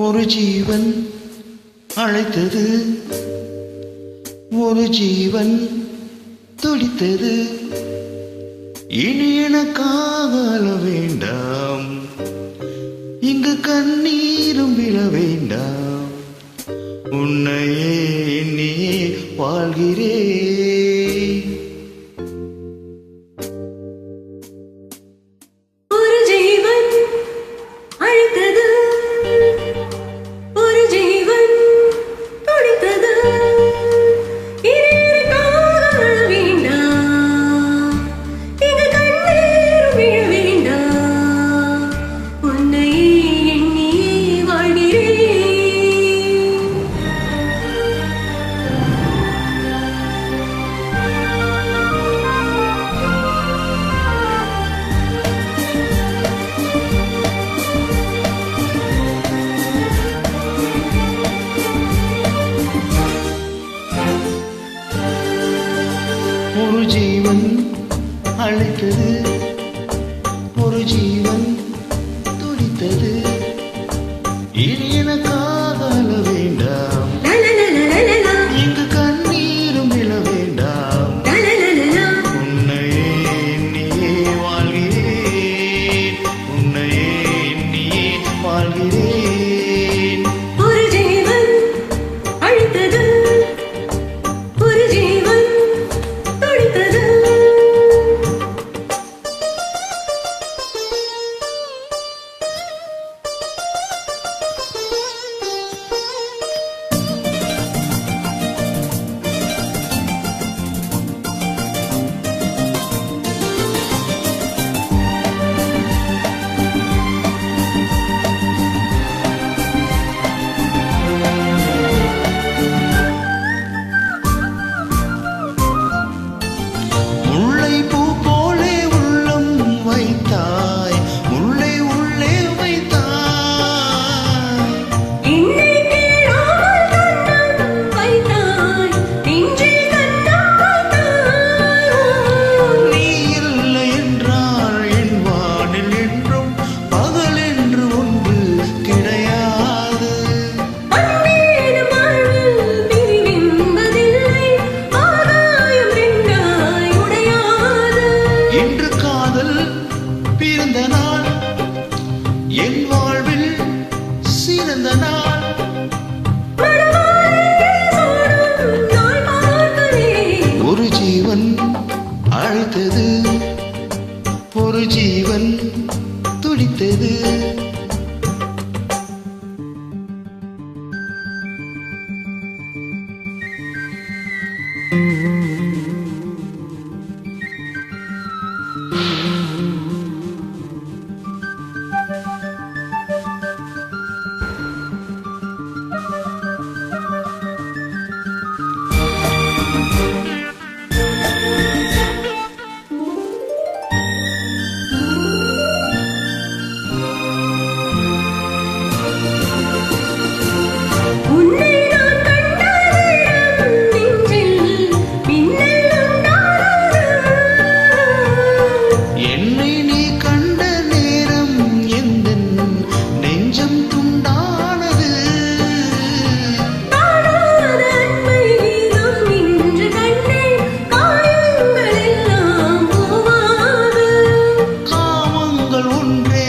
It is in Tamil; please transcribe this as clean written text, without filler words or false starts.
ஒரு ஜீவன் அழைத்தது, ஒரு ஜீவன் துடித்தது. இனி எனக்காக அழ வேண்டாம், இங்கு கண்ணீரும் விழ வேண்டாம். உன்னையே எண்ணியே வாழ்கிறேன். ஒரு ஜீவன் அழைத்தது, ஒரு ஜீவன் துடித்தது. இனி எனக்காக அழ வேண்டாம், இங்கு கண்ணீரும் விழ வேண்டாம். உன்னையே எண்ணியே வாழ்கிறேன். ஒரு ஜீவன் அழைத்தது, ஒரு ஜீவன் துடித்தது. இனி எனக்காக அழ வேண்டாம், இங்கு கண்ணீரும் விழ வேண்டாம். உன்னையே எண்ணியே வாழ்கிறேன், உன்னையே எண்ணியே வாழ்கிறேன். ஒரு ஜீவன் அழைத்தது, ஒரு ஜீவன் துடித்தது. முல்லைப்பூ போலே உள்ளம் வைத்தாய், முல்லை உள்ளே வைத்தாய். என்னை கேளாமல் கண்ணம் வைத்தாய், நெஞ்சில் கண்ணம் வைத்தாய். நீ இல்லை என்றால் என் வானில் என்றும் பகல் என்று ஒன்று கிடையாது. அன்பேனும் வாழ்வில் பிரிவென்பதில்லை, ஆகாயம் ரெண்டாய் உடையாது. இன்று காதல் பிறந்த நாள், என் வாழ்வில் சிறந்த நாள். மணவாளனே சூடும் நாள் பார்க்கிறேன். ஒரு ஜீவன் அழைத்தது, ஒரு ஜீவன் துடித்தது. உன்னை நான் கண்ட நேரம் நெஞ்சில் மின்னல் உண்டானது. என்னை நீ கண்ட நேரம் எந்தன் நெஞ்சம் துண்டானது. காணாத அன்பை நாம் இன்று கண்டேன், காயங்கள் எல்லாம் போவாது. காமங்கள் ஒன்றே